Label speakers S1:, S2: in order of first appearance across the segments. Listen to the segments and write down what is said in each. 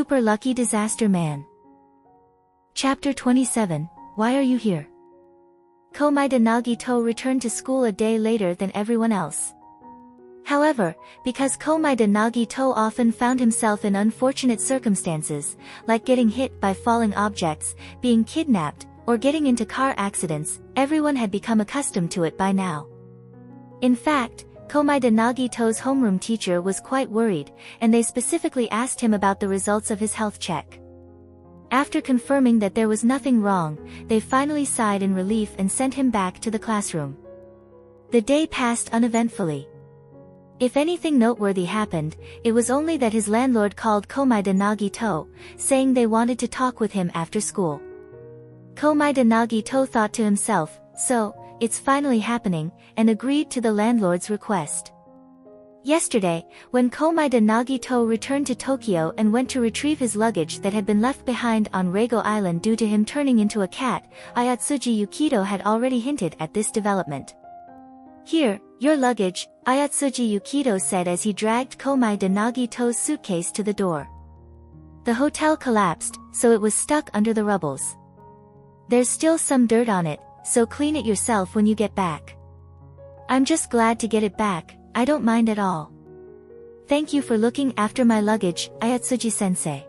S1: Super Lucky Disaster Man. Chapter 27, Why Are You Here? Komaeda Nagito returned to school a day later than everyone else. However, because Komaeda Nagito often found himself in unfortunate circumstances, like getting hit by falling objects, being kidnapped, or getting into car accidents, everyone had become accustomed to it by now. In fact, Komaeda Nagito's homeroom teacher was quite worried, and they specifically asked him about the results of his health check. After confirming that there was nothing wrong, they finally sighed in relief and sent him back to the classroom. The day passed uneventfully. If anything noteworthy happened, it was only that his landlord called Komaeda Nagito, saying they wanted to talk with him after school. Komaeda Nagito thought to himself, so, it's finally happening, and agreed to the landlord's request. Yesterday, when Komaeda Nagito returned to Tokyo and went to retrieve his luggage that had been left behind on Reigo Island due to him turning into a cat, Ayatsuji Yukito had already hinted at this development. "Here, your luggage," Ayatsuji Yukito said as he dragged Komaeda Nagito's suitcase to the door. The hotel collapsed, so it was stuck under the rubbles. "There's still some dirt on it, so clean it yourself when you get back." "I'm just glad to get it back, I don't mind at all. Thank you for looking after my luggage, Ayatsuji-sensei."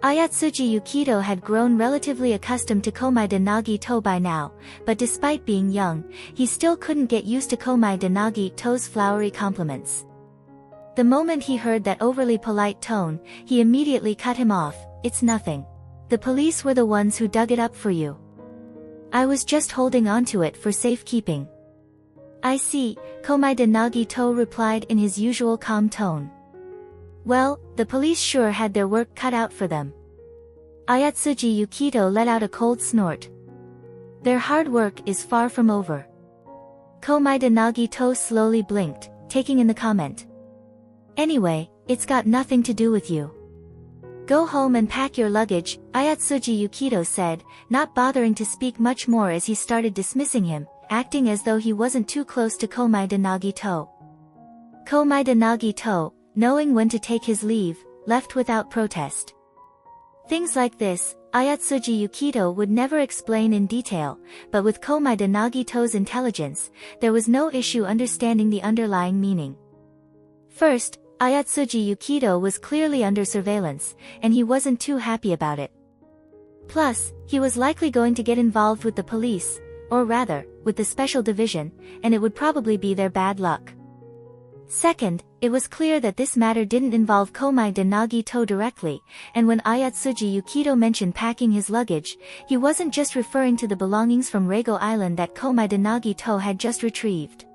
S1: Ayatsuji Yukito had grown relatively accustomed to Komaeda Nagito by now, but despite being young, he still couldn't get used to Komaeda Nagito's flowery compliments. The moment he heard that overly polite tone, he immediately cut him off. "It's nothing. The police were the ones who dug it up for you. I was just holding onto it for safekeeping." "I see," Komaeda Nagito replied in his usual calm tone. "Well, the police sure had their work cut out for them." Ayatsuji Yukito let out a cold snort. "Their hard work is far from over." Komaeda Nagito slowly blinked, taking in the comment. "Anyway, it's got nothing to do with you. Go home and pack your luggage," Ayatsuji Yukito said, not bothering to speak much more as he started dismissing him, acting as though he wasn't too close to Komaeda Nagito. Komaeda Nagito, knowing when to take his leave, left without protest. Things like this, Ayatsuji Yukito would never explain in detail, but with Komaeda Nagito's intelligence, there was no issue understanding the underlying meaning. First, Ayatsuji Yukito was clearly under surveillance, and he wasn't too happy about it. Plus, he was likely going to get involved with the police, or rather, with the special division, and it would probably be their bad luck. Second, it was clear that this matter didn't involve Komaeda Nagito directly, and when Ayatsuji Yukito mentioned packing his luggage, he wasn't just referring to the belongings from Reigo Island that Komaeda Nagito had just retrieved.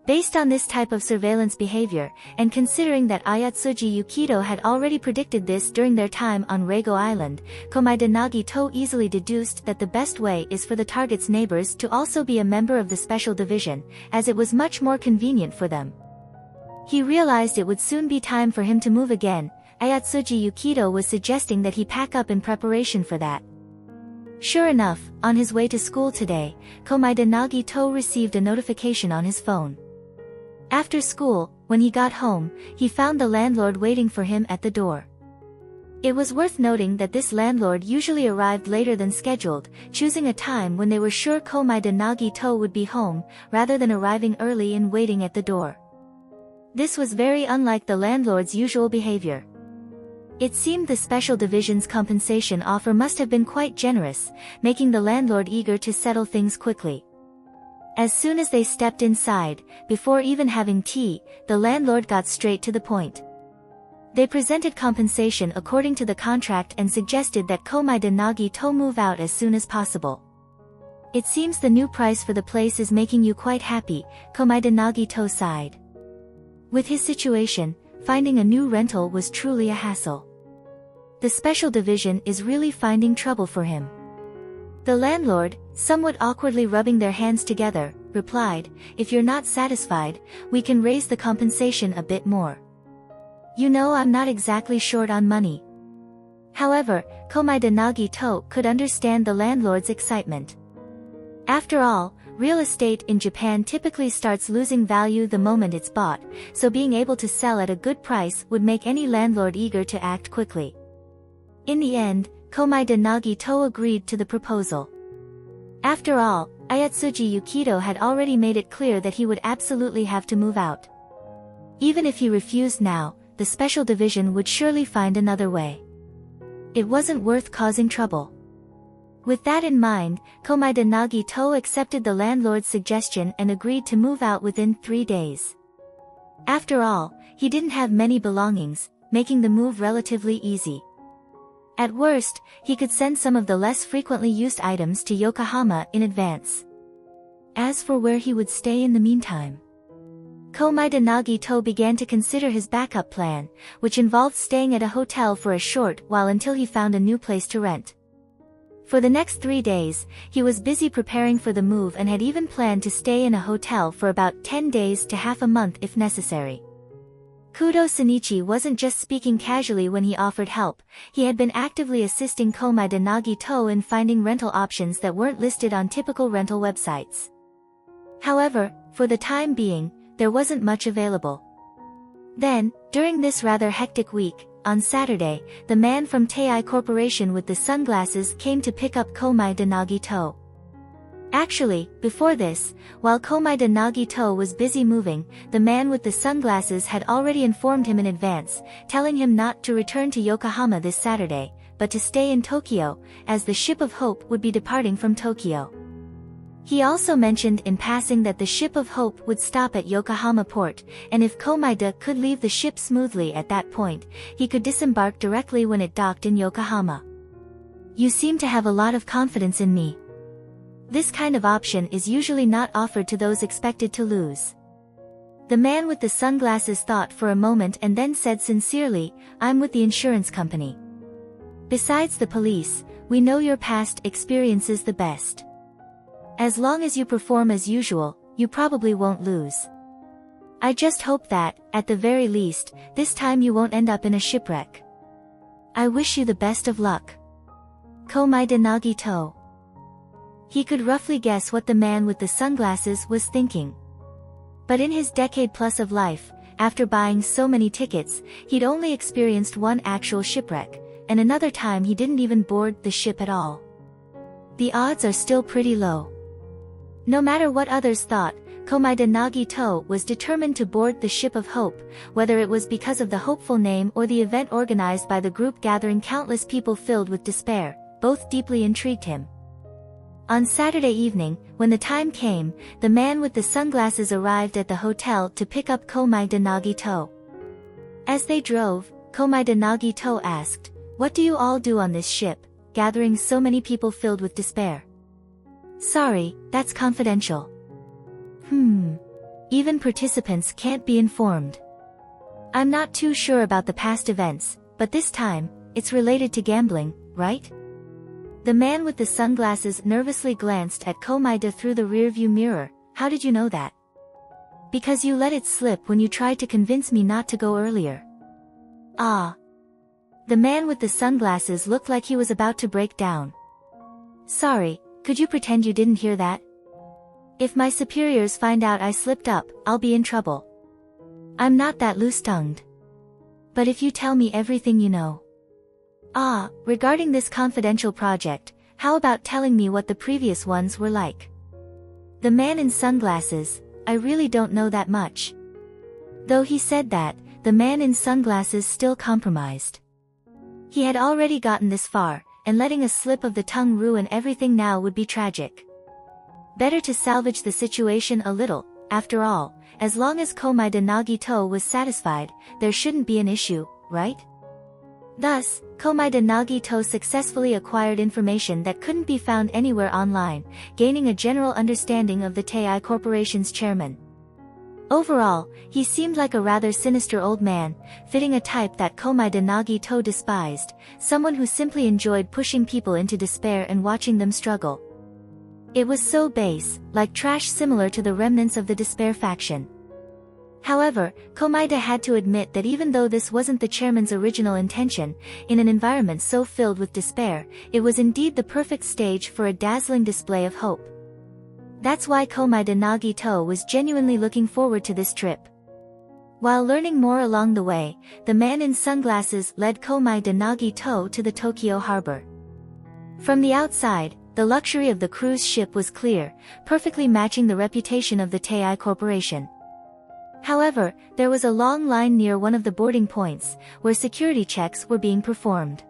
S1: Based on this type of surveillance behavior, and considering that Ayatsuji Yukito had already predicted this during their time on Reigo Island, Komaeda Nagito easily deduced that the best way is for the target's neighbors to also be a member of the special division, as it was much more convenient for them. He realized it would soon be time for him to move again. Ayatsuji Yukito was suggesting that he pack up in preparation for that. Sure enough, on his way to school today, Komaeda Nagito received a notification on his phone. After school, when he got home, he found the landlord waiting for him at the door. It was worth noting that this landlord usually arrived later than scheduled, choosing a time when they were sure Komaeda Nagito would be home, rather than arriving early and waiting at the door. This was very unlike the landlord's usual behavior. It seemed the special division's compensation offer must have been quite generous, making the landlord eager to settle things quickly. As soon as they stepped inside, before even having tea, the landlord got straight to the point. They presented compensation according to the contract and suggested that Komaeda Nagito move out as soon as possible. "It seems the new price for the place is making you quite happy," Komaeda Nagito sighed. With his situation, finding a new rental was truly a hassle. The special division is really finding trouble for him. The landlord, somewhat awkwardly rubbing their hands together, replied, "If you're not satisfied, we can raise the compensation a bit more. You know, I'm not exactly short on money." However, Komaeda Nagito could understand the landlord's excitement. After all, real estate in Japan typically starts losing value the moment it's bought, so being able to sell at a good price would make any landlord eager to act quickly. In the end, Komaeda Nagito agreed to the proposal. After all, Ayatsuji Yukito had already made it clear that he would absolutely have to move out. Even if he refused now, the special division would surely find another way. It wasn't worth causing trouble. With that in mind, Komaeda Nagito accepted the landlord's suggestion and agreed to move out within 3 days. After all, he didn't have many belongings, making the move relatively easy. At worst, he could send some of the less frequently used items to Yokohama in advance. As for where he would stay in the meantime, Komaeda Nagito began to consider his backup plan, which involved staying at a hotel for a short while until he found a new place to rent. For the next 3 days, he was busy preparing for the move and had even planned to stay in a hotel for about 10 days to half a month if necessary. Kudo Shinichi wasn't just speaking casually when he offered help, he had been actively assisting Komaeda Nagito in finding rental options that weren't listed on typical rental websites. However, for the time being, there wasn't much available. Then, during this rather hectic week, on Saturday, the man from Tei Corporation with the sunglasses came to pick up Komaeda Nagito. Actually, before this, while Komaeda Nagito was busy moving, the man with the sunglasses had already informed him in advance, telling him not to return to Yokohama this Saturday, but to stay in Tokyo, as the Ship of Hope would be departing from Tokyo. He also mentioned in passing that the Ship of Hope would stop at Yokohama port, and if Komaeda could leave the ship smoothly at that point, he could disembark directly when it docked in Yokohama. "You seem to have a lot of confidence in me." This kind of option is usually not offered to those expected to lose. The man with the sunglasses thought for a moment and then said sincerely, "I'm with the insurance company. Besides the police, we know your past experience is the best. As long as you perform as usual, you probably won't lose. I just hope that, at the very least, this time you won't end up in a shipwreck. I wish you the best of luck. Komaeda Nagito." He could roughly guess what the man with the sunglasses was thinking. But in his decade plus of life, after buying so many tickets, he'd only experienced one actual shipwreck, and another time he didn't even board the ship at all. The odds are still pretty low. No matter what others thought, Komaeda Nagito was determined to board the Ship of Hope, whether it was because of the hopeful name or the event organized by the group gathering countless people filled with despair, both deeply intrigued him. On Saturday evening, when the time came, the man with the sunglasses arrived at the hotel to pick up Komaeda Nagito. As they drove, Komaeda Nagito asked, "What do you all do on this ship, gathering so many people filled with despair?" "Sorry, that's confidential." Even participants can't be informed. "I'm not too sure about the past events, but this time, it's related to gambling, right?" The man with the sunglasses nervously glanced at Komaeda through the rearview mirror. "How did you know that?" "Because you let it slip when you tried to convince me not to go earlier." "Ah." The man with the sunglasses looked like he was about to break down. "Sorry, could you pretend you didn't hear that? If my superiors find out I slipped up, I'll be in trouble. I'm not that loose-tongued. But if you tell me everything you know." "Ah, regarding this confidential project, how about telling me what the previous ones were like?" The man in sunglasses, "I really don't know that much." Though he said that, the man in sunglasses still compromised. He had already gotten this far, and letting a slip of the tongue ruin everything now would be tragic. Better to salvage the situation a little. After all, as long as Komaeda Nagito was satisfied, there shouldn't be an issue, right? Thus, Komaeda Nagito successfully acquired information that couldn't be found anywhere online, gaining a general understanding of the Tei Corporation's chairman. Overall, he seemed like a rather sinister old man, fitting a type that Komaeda Nagito despised, someone who simply enjoyed pushing people into despair and watching them struggle. It was so base, like trash, similar to the remnants of the despair faction. However, Komaeda had to admit that even though this wasn't the chairman's original intention, in an environment so filled with despair, it was indeed the perfect stage for a dazzling display of hope. That's why Komaeda Nagito was genuinely looking forward to this trip. While learning more along the way, the man in sunglasses led Komaeda Nagito to the Tokyo harbor. From the outside, the luxury of the cruise ship was clear, perfectly matching the reputation of the Tei Corporation. However, there was a long line near one of the boarding points, where security checks were being performed.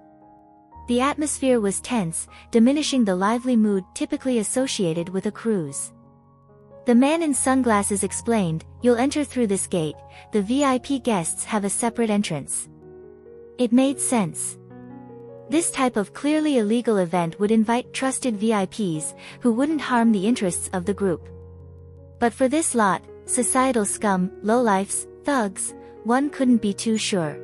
S1: The atmosphere was tense, diminishing the lively mood typically associated with a cruise. The man in sunglasses explained, "You'll enter through this gate, the VIP guests have a separate entrance." It made sense. This type of clearly illegal event would invite trusted VIPs, who wouldn't harm the interests of the group. But for this lot, societal scum, lowlifes, thugs, one couldn't be too sure.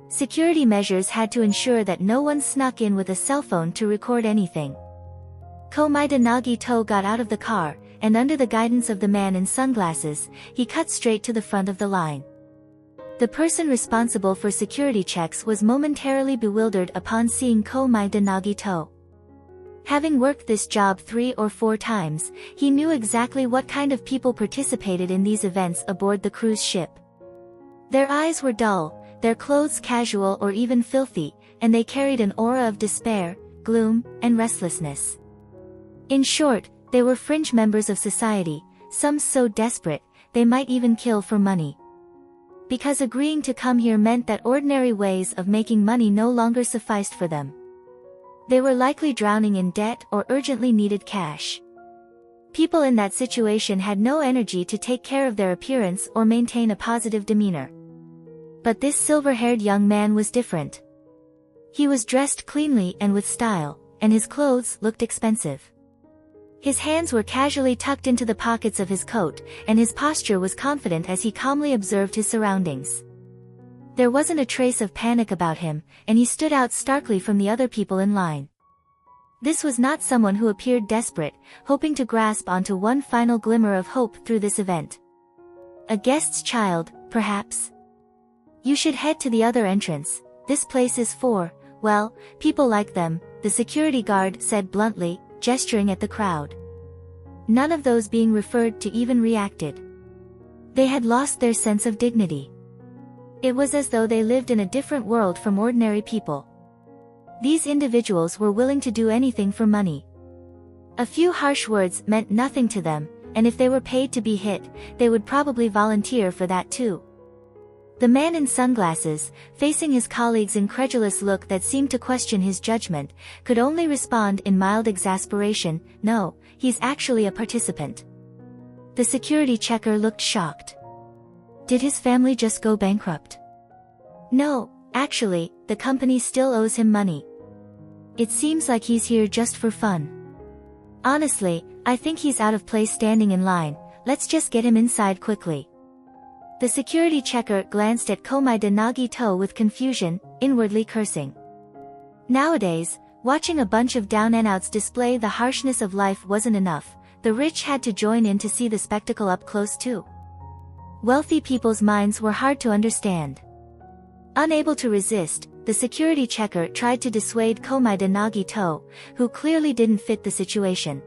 S1: Security measures had to ensure that no one snuck in with a cell phone to record anything. Komaeda Nagito got out of the car, and under the guidance of the man in sunglasses, he cut straight to the front of the line. The person responsible for security checks was momentarily bewildered upon seeing Komaeda Nagito. Having worked this job 3 or 4 times, he knew exactly what kind of people participated in these events aboard the cruise ship. Their eyes were dull, their clothes casual or even filthy, and they carried an aura of despair, gloom, and restlessness. In short, they were fringe members of society, some so desperate, they might even kill for money. Because agreeing to come here meant that ordinary ways of making money no longer sufficed for them. They were likely drowning in debt or urgently needed cash. People in that situation had no energy to take care of their appearance or maintain a positive demeanor. But this silver-haired young man was different. He was dressed cleanly and with style, and his clothes looked expensive. His hands were casually tucked into the pockets of his coat, and his posture was confident as he calmly observed his surroundings. There wasn't a trace of panic about him, and he stood out starkly from the other people in line. This was not someone who appeared desperate, hoping to grasp onto one final glimmer of hope through this event. A guest's child, perhaps? "You should head to the other entrance, this place is for, well, people like them," the security guard said bluntly, gesturing at the crowd. None of those being referred to even reacted. They had lost their sense of dignity. It was as though they lived in a different world from ordinary people. These individuals were willing to do anything for money. A few harsh words meant nothing to them, and if they were paid to be hit, they would probably volunteer for that too. The man in sunglasses, facing his colleague's incredulous look that seemed to question his judgment, could only respond in mild exasperation, "No, he's actually a participant." The security checker looked shocked. Did his family just go bankrupt? No, actually, the company still owes him money. It seems like he's here just for fun. Honestly, I think he's out of place standing in line, let's just get him inside quickly. The security checker glanced at Komaeda Nagito with confusion, inwardly cursing. Nowadays, watching a bunch of down-and-outs display the harshness of life wasn't enough, the rich had to join in to see the spectacle up close too. Wealthy people's minds were hard to understand. Unable to resist, the security checker tried to dissuade Komaeda Nagito, who clearly didn't fit the situation.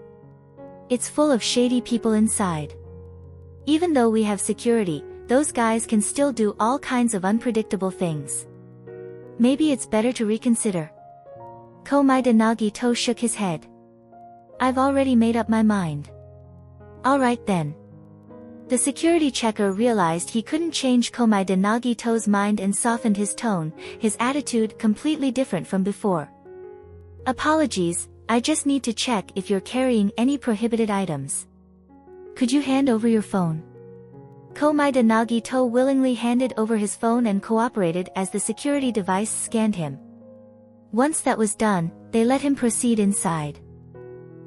S1: "It's full of shady people inside. Even though we have security, those guys can still do all kinds of unpredictable things. Maybe it's better to reconsider." Komaeda Nagito shook his head. "I've already made up my mind." "Alright then." The security checker realized he couldn't change Komaeda Nagito's mind and softened his tone, his attitude completely different from before. "Apologies, I just need to check if you're carrying any prohibited items. Could you hand over your phone?" Komaeda Nagito willingly handed over his phone and cooperated as the security device scanned him. Once that was done, they let him proceed inside.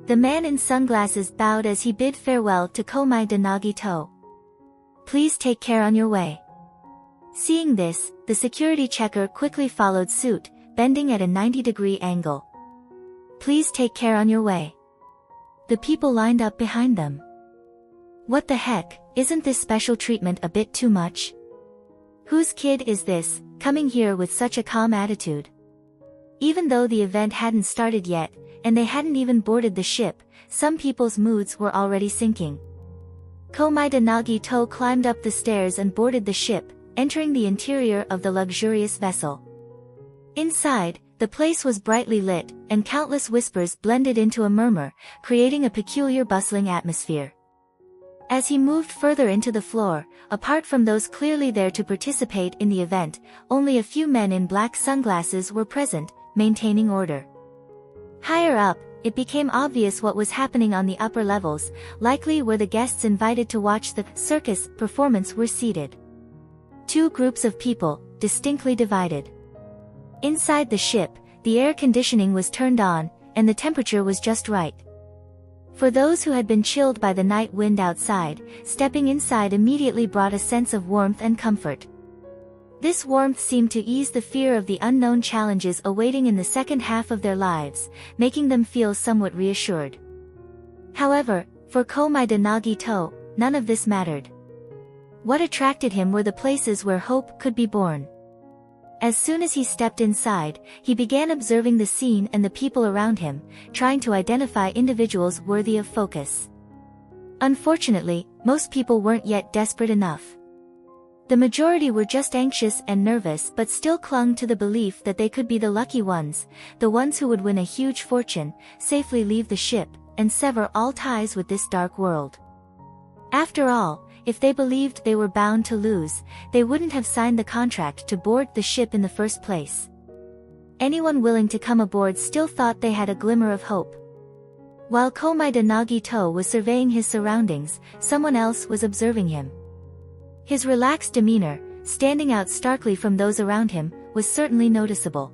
S1: The man in sunglasses bowed as he bid farewell to Komaeda Nagito. "Please take care on your way." Seeing this, the security checker quickly followed suit, bending at a 90-degree angle. "Please take care on your way." The people lined up behind them. What the heck, isn't this special treatment a bit too much? Whose kid is this, coming here with such a calm attitude? Even though the event hadn't started yet, and they hadn't even boarded the ship, some people's moods were already sinking. Komaeda Nagito climbed up the stairs and boarded the ship, entering the interior of the luxurious vessel. Inside, the place was brightly lit, and countless whispers blended into a murmur, creating a peculiar bustling atmosphere. As he moved further into the floor, apart from those clearly there to participate in the event, only a few men in black sunglasses were present, maintaining order. Higher up, it became obvious what was happening on the upper levels, likely where the guests invited to watch the circus performance were seated. Two groups of people, distinctly divided. Inside the ship, the air conditioning was turned on, and the temperature was just right. For those who had been chilled by the night wind outside, stepping inside immediately brought a sense of warmth and comfort. This warmth seemed to ease the fear of the unknown challenges awaiting in the second half of their lives, making them feel somewhat reassured. However, for Komaeda Nagito, none of this mattered. What attracted him were the places where hope could be born. As soon as he stepped inside, he began observing the scene and the people around him, trying to identify individuals worthy of focus. Unfortunately, most people weren't yet desperate enough. The majority were just anxious and nervous but still clung to the belief that they could be the lucky ones, the ones who would win a huge fortune, safely leave the ship, and sever all ties with this dark world. After all, if they believed they were bound to lose, they wouldn't have signed the contract to board the ship in the first place. Anyone willing to come aboard still thought they had a glimmer of hope. While Komaeda Nagito was surveying his surroundings, someone else was observing him. His relaxed demeanor, standing out starkly from those around him, was certainly noticeable.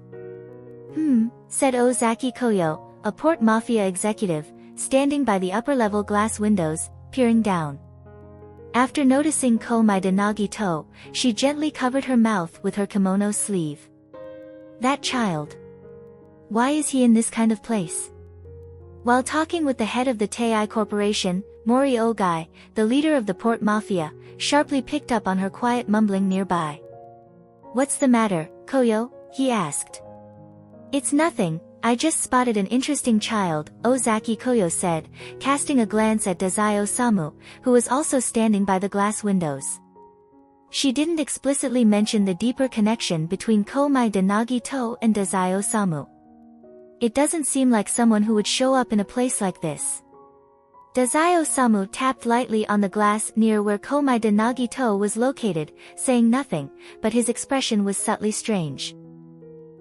S1: Said Ozaki Koyo, a port mafia executive, standing by the upper-level glass windows, peering down. After noticing Komaeda Nagito, she gently covered her mouth with her kimono sleeve. That child. Why is he in this kind of place? While talking with the head of the Tei Corporation, Mori Ogai, the leader of the port mafia, sharply picked up on her quiet mumbling nearby. What's the matter, Koyo? He asked. It's nothing, I just spotted an interesting child, Ozaki Koyo said, casting a glance at Dazai Osamu, who was also standing by the glass windows. She didn't explicitly mention the deeper connection between Komaeda Nagito and Dazai Osamu. It doesn't seem like someone who would show up in a place like this. Dazai Osamu tapped lightly on the glass near where Komaeda Nagito was located, saying nothing, but his expression was subtly strange.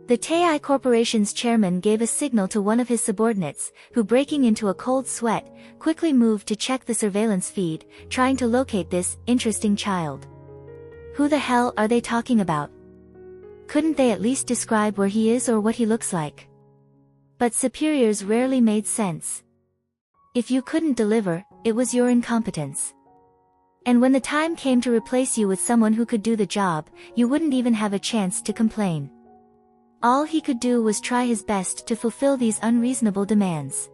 S1: The Tei Corporation's chairman gave a signal to one of his subordinates, who, breaking into a cold sweat, quickly moved to check the surveillance feed, trying to locate this interesting child. Who the hell are they talking about? Couldn't they at least describe where he is or what he looks like? But superiors rarely made sense. If you couldn't deliver, it was your incompetence. And when the time came to replace you with someone who could do the job, you wouldn't even have a chance to complain. All he could do was try his best to fulfill these unreasonable demands.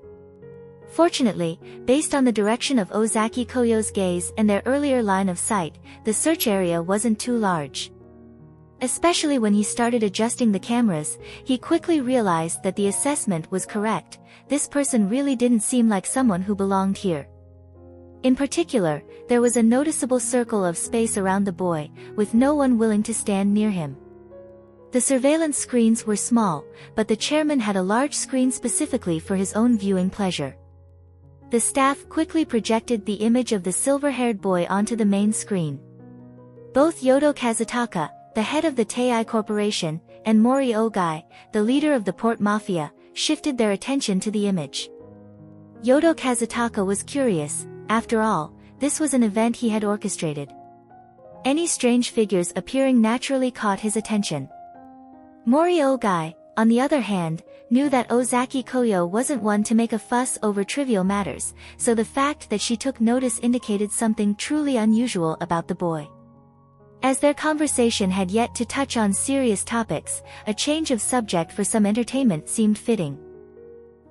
S1: Fortunately, based on the direction of Ozaki Koyo's gaze and their earlier line of sight, the search area wasn't too large. Especially when he started adjusting the cameras, he quickly realized that the assessment was correct. This person really didn't seem like someone who belonged here. In particular, there was a noticeable circle of space around the boy, with no one willing to stand near him. The surveillance screens were small, but the chairman had a large screen specifically for his own viewing pleasure. The staff quickly projected the image of the silver-haired boy onto the main screen. Both Yodo Kazutaka, the head of the Tei Corporation, and Mori Ogai, the leader of the port mafia, shifted their attention to the image. Yodo Kazutaka was curious. After all, this was an event he had orchestrated. Any strange figures appearing naturally caught his attention. Mori Ogai, on the other hand, knew that Ozaki Koyo wasn't one to make a fuss over trivial matters, so the fact that she took notice indicated something truly unusual about the boy. As their conversation had yet to touch on serious topics, a change of subject for some entertainment seemed fitting.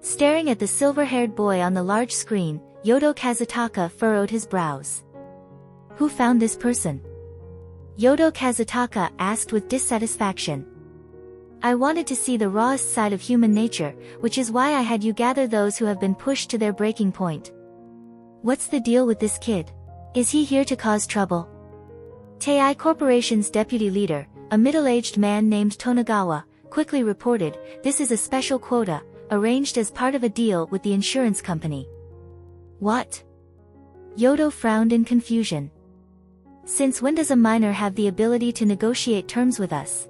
S1: Staring at the silver-haired boy on the large screen, Yodo Kazutaka furrowed his brows. Who found this person? Yodo Kazutaka asked with dissatisfaction. I wanted to see the rawest side of human nature, which is why I had you gather those who have been pushed to their breaking point. What's the deal with this kid? Is he here to cause trouble? Tei Corporation's deputy leader, a middle-aged man named Tonagawa, quickly reported, "This is a special quota, arranged as part of a deal with the insurance company." What? Yodo frowned in confusion. Since when does a minor have the ability to negotiate terms with us?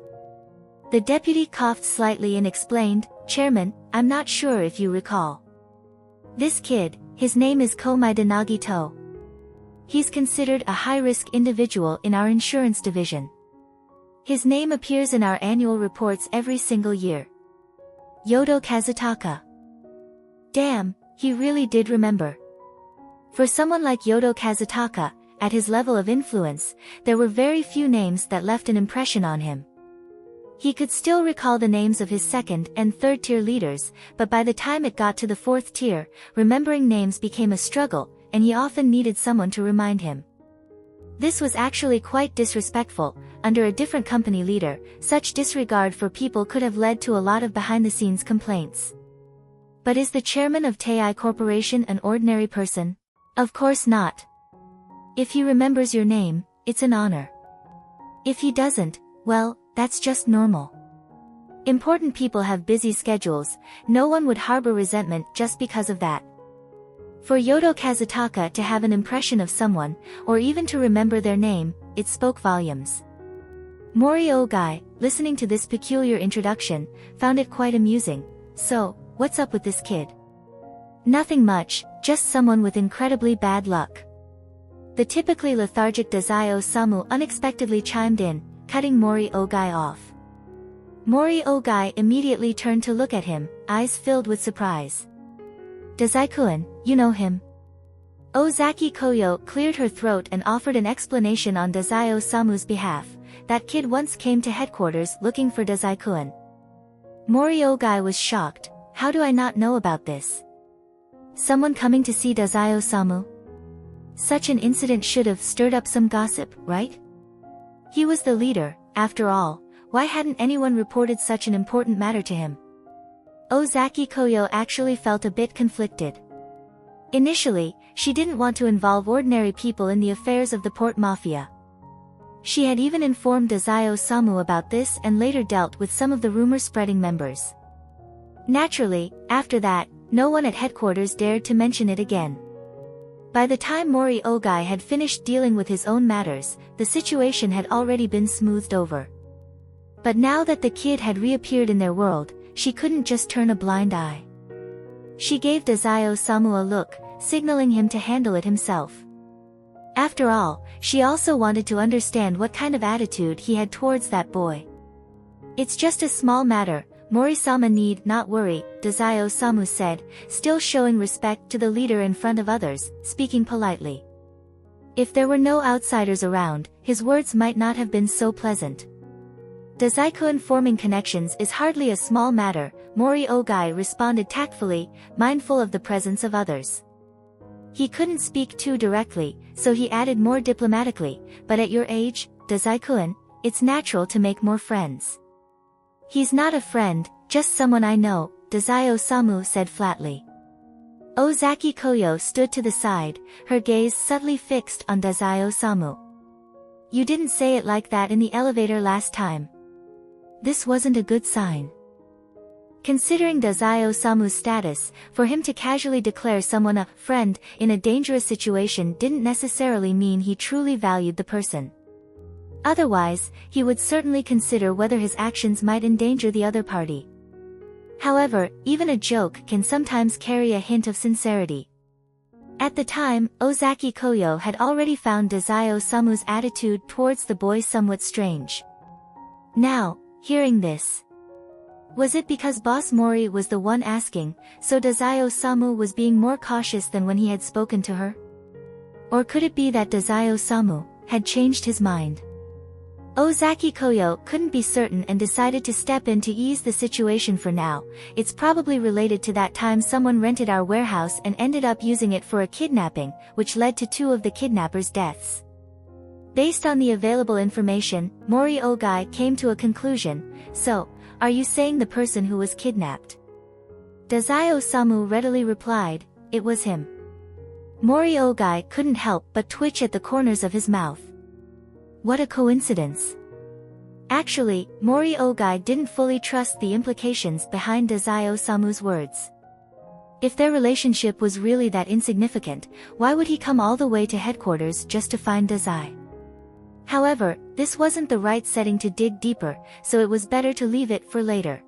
S1: The deputy coughed slightly and explained, "Chairman, I'm not sure if you recall. This kid, his name is Komaeda Nagito. He's considered a high-risk individual in our insurance division. His name appears in our annual reports every single year." Yodo Kazutaka. Damn, he really did remember. For someone like Yodo Kazutaka, at his level of influence, there were very few names that left an impression on him. He could still recall the names of his second and third tier leaders, but by the time it got to the fourth tier, remembering names became a struggle, and he often needed someone to remind him. This was actually quite disrespectful. Under a different company leader, such disregard for people could have led to a lot of behind-the-scenes complaints. But is the chairman of Tei Corporation an ordinary person? Of course not. If he remembers your name, it's an honor. If he doesn't, well, that's just normal. Important people have busy schedules, no one would harbor resentment just because of that. For Yodo Kazutaka to have an impression of someone, or even to remember their name, it spoke volumes. Mori Ogai, listening to this peculiar introduction, found it quite amusing. "So, what's up with this kid?" "Nothing much, just someone with incredibly bad luck." The typically lethargic Dazai Osamu unexpectedly chimed in, cutting Mori Ogai off. Mori Ogai immediately turned to look at him, eyes filled with surprise. "Dazai-kun, you know him?" Ozaki Koyo cleared her throat and offered an explanation on Dazai Osamu's behalf. "That kid once came to headquarters looking for Dazai-kun." Mori Ogai was shocked. "How do I not know about this? Someone coming to see Dazai Osamu? Such an incident should have stirred up some gossip, right? He was the leader, after all. Why hadn't anyone reported such an important matter to him?" Ozaki Koyo actually felt a bit conflicted. Initially, she didn't want to involve ordinary people in the affairs of the port mafia. She had even informed Dazai Osamu about this and later dealt with some of the rumor-spreading members. Naturally, after that, no one at headquarters dared to mention it again. By the time Mori Ogai had finished dealing with his own matters, the situation had already been smoothed over. But now that the kid had reappeared in their world, she couldn't just turn a blind eye. She gave Dazai Osamu a look, signaling him to handle it himself. After all, she also wanted to understand what kind of attitude he had towards that boy. "It's just a small matter, Mori-sama need not worry," Dazai Osamu said, still showing respect to the leader in front of others, speaking politely. If there were no outsiders around, his words might not have been so pleasant. Dazai-kun forming connections is hardly a small matter, Mori Ogai responded tactfully, mindful of the presence of others. He couldn't speak too directly, so he added more diplomatically, "But at your age, Dazai-kun, it's natural to make more friends." "He's not a friend, just someone I know," Dazai Osamu said flatly. Ozaki Koyo stood to the side, her gaze subtly fixed on Dazai Osamu. "You didn't say it like that in the elevator last time." This wasn't a good sign. Considering Dazai Osamu's status, for him to casually declare someone a friend in a dangerous situation didn't necessarily mean he truly valued the person. Otherwise, he would certainly consider whether his actions might endanger the other party. However, even a joke can sometimes carry a hint of sincerity. At the time, Ozaki Koyo had already found Dazai Osamu's attitude towards the boy somewhat strange. Now, hearing this, was it because Boss Mori was the one asking, so Dazai Osamu was being more cautious than when he had spoken to her? Or could it be that Dazai Osamu had changed his mind? Ozaki Koyo couldn't be certain and decided to step in to ease the situation for now. "It's probably related to that time someone rented our warehouse and ended up using it for a kidnapping, which led to 2 of the kidnappers' deaths." Based on the available information, Mori Ogai came to a conclusion. "So, Are you saying the person who was kidnapped? Dazai Osamu readily replied, it was him. Mori Ogai couldn't help but twitch at the corners of his mouth. What a coincidence. Actually, Mori Ogai didn't fully trust the implications behind Dazai Osamu's words. If their relationship was really that insignificant, why would he come all the way to headquarters just to find Dazai? However, this wasn't the right setting to dig deeper, so it was better to leave it for later.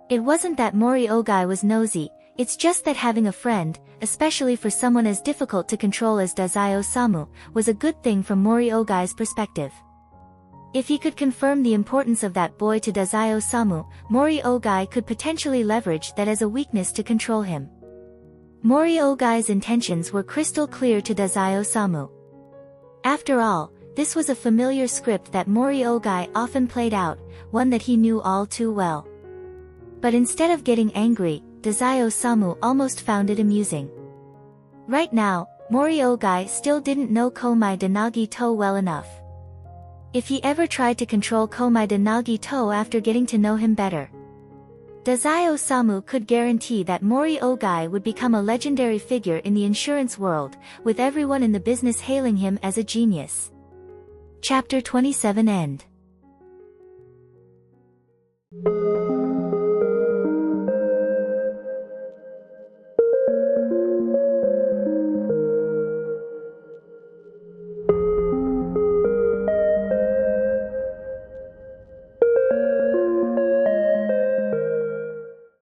S1: It wasn't that Mori Ogai was nosy, it's just that having a friend, especially for someone as difficult to control as Dazai Osamu, was a good thing from Mori Ogai's perspective. If he could confirm the importance of that boy to Dazai Osamu, Mori Ogai could potentially leverage that as a weakness to control him. Mori Ogai's intentions were crystal clear to Dazai Osamu. After all, this was a familiar script that Mori Ogai often played out, one that he knew all too well. But instead of getting angry, Dazai Osamu almost found it amusing. Right now, Mori Ogai still didn't know Komai de Nagito well enough. If he ever tried to control Komai de Nagito after getting to know him better, Dazai Osamu could guarantee that Mori Ogai would become a legendary figure in the insurance world, with everyone in the business hailing him as a genius. Chapter 27 End.